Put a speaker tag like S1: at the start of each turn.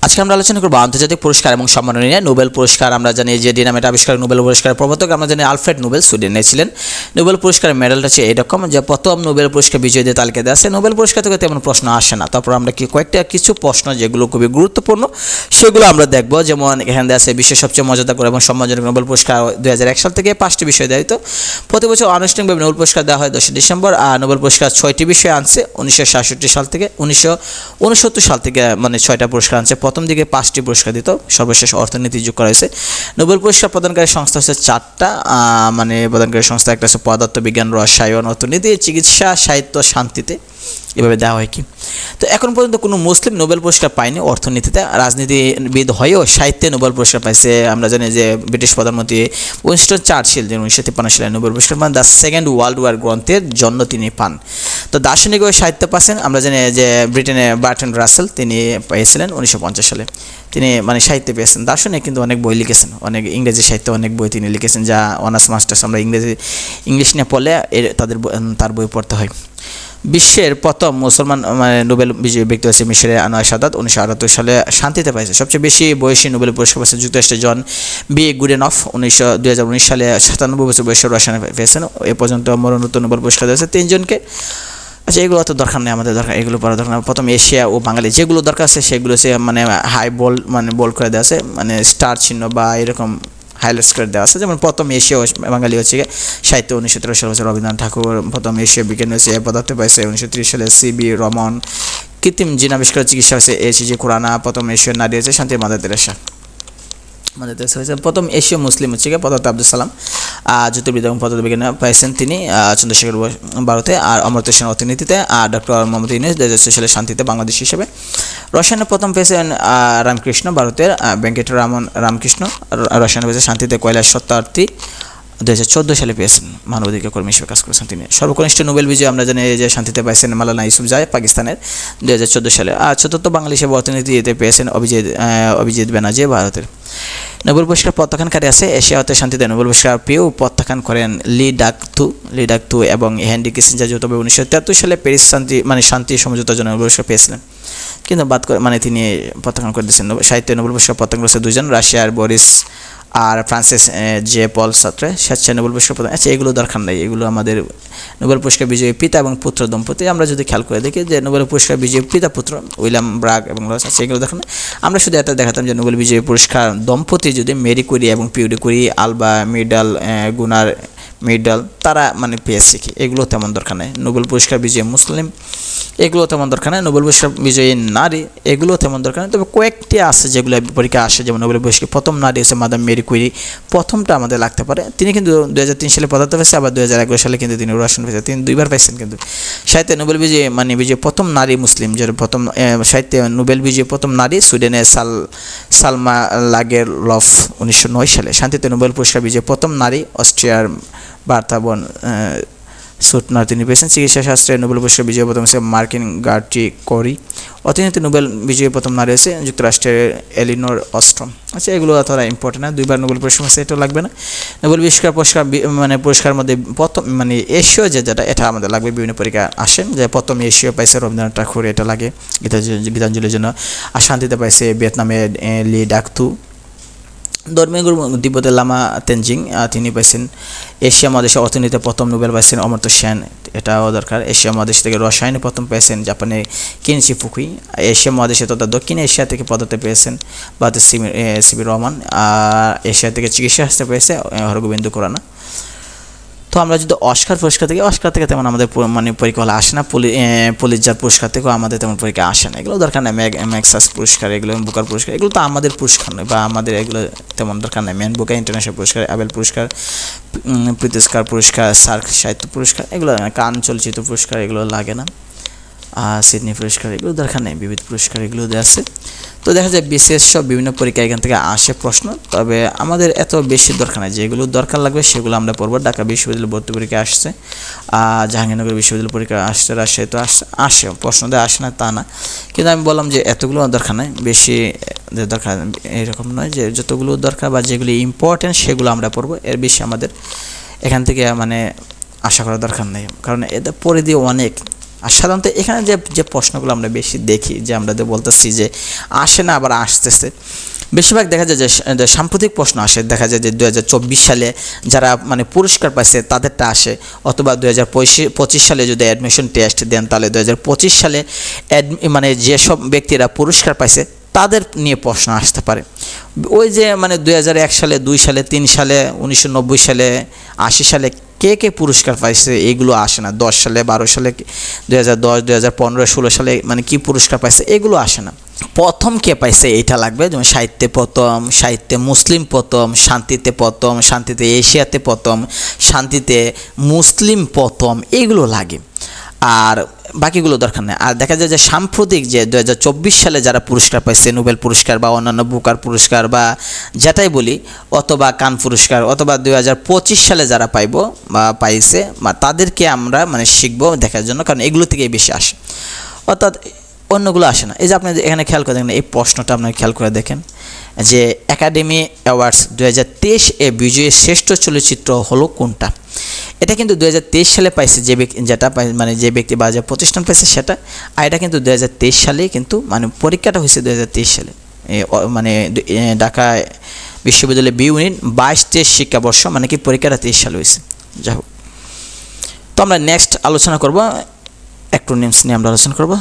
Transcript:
S1: আজকে আমরা আলোচনা করব আন্তর্জাতিক পুরস্কার এবং সম্মাননা নিয়ে। নোবেল পুরস্কার আমরা জানি যে ডিনামাইট আবিষ্কার নোবেল পুরস্কারের প্রবর্তক আমরা জানি আলফ্রেড নোবেল সুইডেনে ছিলেন। নোবেল পুরস্কারের মেডেলটা হচ্ছে এরকম যে প্রথম নোবেল পুরস্কার বিজয়ীদের তালিকা দেওয়া আছে। নোবেল পুরস্কার থেকে তেমন প্রশ্ন আসে না, তারপর আমরা কিছু প্রশ্ন যেগুলো খুবই গুরুত্বপূর্ণ সেগুলো আমরা দেখব। যেমন এখানে দেওয়া আছে বিশ্বের সবচেয়ে মর্যাদাকর এবং সম্মানজনক নোবেল পুরস্কার 2001 সাল থেকে 5টি বিষয় দেওয়া হতো। প্রতি বছর আনুষ্ঠানিকভাবে নোবেল পুরস্কার দেওয়া হয় 10 ডিসেম্বর। আর নোবেল পুরস্কার 6টি বিষয় আনছে 1966 সাল থেকে 1969 সাল থেকে, মানে 6টা পুরস্কার আনছে। প্রথম দিকে 5টি পুরস্কার দিত, সর্বশেষ অর্থনীতি যোগ করা হয়েছে। নোবেল পুরস্কার প্রদানকারী সংস্থা হচ্ছে 4টা, মানে প্রদানকারী সংস্থা একটা হচ্ছে পদার্থবিজ্ঞান, রসায়ন, অর্থনীতি, চিকিৎসা, সাহিত্য, শান্তিতে, এভাবে দেওয়া হয় কি। তো এখন পর্যন্ত কোনো মুসলিম নোবেল পুরস্কার পায়নি অর্থনীতিতে। রাজনীতিবিদ হয়েও সাহিত্যে নোবেল পুরস্কার পাইছে। আমরা জানি যে ব্রিটিশ প্রধানমন্ত্রী উইনস্টন চার্চিল যে 1953 সালে নোবেল পুরস্কার পান দ্য সেকেন্ড ওয়ার্ল্ড ওয়ার গ্রন্থের জন্য তিনি পান। তো দার্শনিক ও সাহিত্য পাচ্ছেন আমরা জানি যে ব্রিটেনে বার্ট্রান্ড রাসেল তিনি পেয়েছিলেন 1950 সালে। তিনি মানে সাহিত্যে পেয়েছেন। দার্শনিক কিন্তু অনেক বই লিখেছেন, অনেক ইংরেজি সাহিত্যে অনেক বই তিনি লিখেছেন, যা অনার্স মাস্টার্স আমরা ইংলিশ নিয়ে পড়লে তার বই পড়তে হয়। বিশ্বের প্রথম মুসলমান নোবেল বিজয়ী ব্যক্তি হচ্ছে মিশরের আনোয়ার সাদাত, 1978 সালে শান্তিতে পাইছে। সবচেয়ে বেশি বয়সী নোবেল পুরস্কার পাচ্ছে যুক্তরাষ্ট্রের জন বি গুডেনফ, 2019 সালে 97 বছর বয়সে রসায়নে পেয়েছেন। এ পর্যন্ত মরণোত্তর নোবেল পুরস্কার দিয়েছে 3জনকে। আচ্ছা, এগুলো অত দরকার নেই, আমাদের দরকার এগুলো পড়া দরকার। প্রথম এশিয়া ও বাঙালি যেগুলো দরকার আছে সেগুলো সে মানে বোল্ড করে দেওয়া আছে, মানে স্টার চিহ্ন বা এরকম হাইলাইটস করে দেওয়া আছে। যেমন প্রথম এশীয় বাঙালি হচ্ছে সাহিত্য 1913 সালে হচ্ছে রবীন্দ্রনাথ ঠাকুর। প্রথম এশীয় বিজ্ঞান হচ্ছে পদার্থ পাইছে 1930 সালে সিবি রমন। কৃত্রিম জিন আবিষ্কার চিকিৎসা হচ্ছে এসিজি খুরানা। প্রথম এশীয় নারী হচ্ছে শান্তি মাদার তেরেসা হয়েছে। প্রথম এশীয় মুসলিম হচ্ছে পদার্থ আব্দুল সালাম। জ্যোতির্বিদ্যা এবং পদার্থবিজ্ঞান পাইছেন তিনি চন্দ্রশেখর ভারতে। আর অমর্ত্য সেন অর্থনীতিতে। আর ডক্টর মোহাম্মদ ইউনূস 2006 সালে শান্তিতে বাংলাদেশ হিসেবে। রসায়নে প্রথম পেয়েছেন রামকৃষ্ণ ভারতের, ভেঙ্কটরামন রামকৃষ্ণ। রসায়নে পেয়েছে শান্তিতে কৈলাস সত্যার্থী 2014 সালে পেয়েছেন, মানবাধিকার কর্মী হিসেবে কাজ করেছেন তিনি। সর্বকনিষ্ঠ নোবেল বিজয়ী আমরা জানি যে শান্তিতে পাইছেন মাওলানা ইউসুফজাই পাকিস্তানের 2014 সালে। আর চতুর্থ বাঙালি হিসেবে অর্থনীতিতে পেয়েছেন অভিজিৎ ব্যানার্জি ভারতের। নোবেল পুরস্কার প্রত্যাখ্যানকারী আছে। এশিয়া হতে শান্তিতে নোবেল পুরস্কার পেয়েও প্রত্যাখ্যান করেন লি ডাকথু এবং হেনরি কিসিঞ্জার যৌথভাবে 1973 সালে প্যারিস শান্তি সমঝোতার জন্য নোবেল পুরস্কার পেয়েছিলেন, কিন্তু বাদ করে তিনি প্রত্যাখ্যান করে দিয়েছেন। সাহিত্যে নোবেল পুরস্কার প্রত্যাখ্যান করেছে 2জন, রাশিয়ার বরিস আর ফ্রান্সিস জে পল সার্ত্রে। স্বেচ্ছায় নোবেল পুরস্কার প্রদান। আচ্ছা, এগুলো দরকার নেই, এগুলো আমাদের নোবেল পুরস্কার বিজয়ী পিতা এবং পুত্র দম্পতি। আমরা যদি খেয়াল করে দেখি যে নোবেল পুরস্কার বিজয়ী পিতা পুত্র উইলিয়াম ব্রাগ এবং লস, আচ্ছা এগুলো দেখানো। আমরা শুধু এটা দেখাতাম যে নোবেল বিজয়ী পুরস্কার দম্পতি যদি মেরি কুরি এবং পিউরি কুরি, আলবা মিডাল, গুনার মিডাল, তারা পেয়েছে কি, এগুলো তেমন দরকার নেই। নোবেল পুরস্কার বিজয়ী মুসলিম, এগুলো তেমন দরকার নেই। নোবেল পুরস্কার বিজয়ী নারী, এগুলো তেমন দরকার নেই। তবে কয়েকটি আছে যেগুলো পরীক্ষা আসে, যেমন নোবেল পুরস্কার প্রথম নারী হচ্ছে মাদাম মেরি কুরি। প্রথমটা আমাদের লাগতে পারে। তিনি কিন্তু 2003 সালে পদার্থ পেয়েছে, আবার 2011 সালে কিন্তু তিনি রসায়ন পেয়েছে। তিনি 2বার পাইছেন। কিন্তু সাহিত্যে নোবেল বিজয়ী বিজয়ী প্রথম নারী মুসলিম, যে প্রথম সাহিত্যে নোবেল বিজয়ী প্রথম নারী সুইডেনের সালমা লাগেরলফ 1909 সালে। শান্তিতে নোবেল পুরস্কার বিজয়ী প্রথম নারী অস্ট্রিয়ার বার্তা বন সুটনার তিনি পেয়েছেন। চিকিৎসা শাস্ত্রে নোবেল পুরস্কার বিজয়ী প্রথম হচ্ছে মার্কিন গার্টি করি। অর্থনীতি নোবেল বিজয়ী প্রথম নারী হচ্ছে যুক্তরাষ্ট্রের এলিনোর অস্ট্রম। আচ্ছা, এগুলো অতটা ইম্পর্টেন্ট না, 2বার নোবেল পুরস্কার আছে, এটা লাগবে না। নোবেল পুরস্কার মধ্যে প্রথম এশীয় যেটা এটা আমাদের লাগবে, বিভিন্ন পরীক্ষা আসেন যে প্রথম এশীয় পাইছে রবীন্দ্রনাথ ঠাকুর, এটা লাগে গীতাঞ্জলির জন্য। আর শান্তিতে পাইছে ভিয়েতনামের লি ডাকথু। ধর্মীয় গুরু তিব্বতের লামা তেনজিং, তিনি পাইছেন। এশিয়া মহাদেশে অর্থনীতিতে প্রথম নোবেল পাইছেন অমর্ত্য সেন, এটাও দরকার। এশিয়া মহাদেশ থেকে রসায়নে প্রথম পেয়েছেন জাপানের কেনিচি ফুকুই। এশিয়া মহাদেশে তথা দক্ষিণ এশিয়া থেকে পদার্থ পেয়েছেন ভারতের সিবি রহমান। এশিয়া থেকে চিকিৎসা শাস্ত্রে পেয়েছে হরগোবিন্দ খুরানা। তো আমরা যদি অস্কার থেকে তেমন আমাদের পরীক্ষা হলে আসে না। পুলিৎজার পুরস্কার থেকেও আমাদের তেমন পরীক্ষা আসে না, এগুলো দরকার নেই। ম্যাক্সাস পুরস্কার, এগুলো বুকার পুরস্কার, এগুলো তো আমাদের পুরস্কার নয়, বা আমাদের এগুলো তেমন দরকার নেই। ম্যান বুকা ইন্টারন্যাশনাল পুরস্কার, আবেল পুরস্কার, প্রীতিস্কার পুরস্কার, সার্ক সাহিত্য পুরস্কার, এগুলো কান চলচ্চিত্র পুরস্কার, এগুলো লাগে না। সিডনি পুরস্কার, এগুলো দরকার নেই। বিবিধ পুরস্কার এগুলো দেওয়া আছে। তো দেখা যায় বিশেষ সব বিভিন্ন পরীক্ষা এখান থেকে আসে প্রশ্ন, তবে আমাদের এত বেশি দরকার নেই। যেগুলো দরকার লাগবে সেগুলো আমরা পড়বো। ঢাকা বিশ্ববিদ্যালয় ভর্তি পরীক্ষা আসছে, জাহাঙ্গীরনগর বিশ্ববিদ্যালয় পরীক্ষা আসছে, রাজশাহী তো আসে, প্রশ্ন দেওয়া আসে না তা না, কিন্তু আমি বললাম যে এতগুলো দরকার নেই, বেশি দরকার এরকম নয়। যে যতগুলো দরকার বা যেগুলো ইম্পর্টেন্ট সেগুলো আমরা পড়বো, এর বেশি আমাদের এখান থেকে আশা করা দরকার নেই, কারণ এদের পরিধি অনেক। আর সাধারণত এখানে যে প্রশ্নগুলো আমরা বেশি দেখি, যে আমরা বলতেছি যে আসে না আবার আসতেছে, বেশিরভাগ দেখা যায় যে সাম্প্রতিক প্রশ্ন আসে, দেখা যায় যে 2024 সালে যারা মানে পুরস্কার পাইছে তাদেরটা আসে, অথবা 2025 সালে যদি অ্যাডমিশন টেস্ট দেন তাহলে 2025 সালে মানে যেসব ব্যক্তিরা পুরস্কার পাইছে তাদের নিয়ে প্রশ্ন আসতে পারে। ওই যে মানে 2001 সালে, 2 সালে, 3 সালে, 1990 সালে, 80 সালে কে পুরস্কার পাইছে এগুলো আসে না। 10 সালে, 12 সালে, 2010, 2015, 16 সালে মানে কি পুরস্কার পাইছে এগুলো আসে না। প্রথম কে পাইছে এইটা লাগবে, যেমন সাহিত্যে প্রথম, সাহিত্যে মুসলিম প্রথম, শান্তিতে প্রথম, শান্তিতে এশিয়াতে প্রথম, শান্তিতে মুসলিম প্রথম, এগুলো লাগে। আর বাকিগুলো দরকার নেই। আর দেখা যায় যে সাম্প্রতিক যে 2024 সালে যারা পুরস্কার পাইছে, নোবেল পুরস্কার বা অন্যান্য বুকার পুরস্কার বা যেটাই বলি, অথবা কান পুরস্কার, অথবা 2025 সালে যারা পাইব বা পাইছে বা তাদেরকে আমরা মানে শিখবো দেখার জন্য, কারণ এগুলো থেকেই বেশি আসে, অর্থাৎ অন্যগুলো আসে না। এই যে আপনি এখানে খেয়াল করে দেখেন, এই প্রশ্নটা আপনারা খেয়াল করে দেখেন যে একাডেমি অ্যাওয়ার্ডস 2023 এ বিজয়ী শ্রেষ্ঠ চলচ্চিত্র হলো কোনটা। এটা কিন্তু 2023 সালে পাইছে যেটা মানে যে ব্যক্তি বা যে প্রতিষ্ঠান পাইছে সেটা। আর এটা কিন্তু 2023 সালে কিন্তু মানে পরীক্ষাটা হয়েছে 2023 সালে, মানে ঢাকা বিশ্ববিদ্যালয় বি ইউনিট 22-23 শিক্ষাবর্ষ, মানে কি পরীক্ষাটা 23 সালে হয়েছে। যাই হোক, তো আমরা নেক্সট আলোচনা করব, অ্যাক্রোনিমস নিয়ে আমরা আলোচনা করব।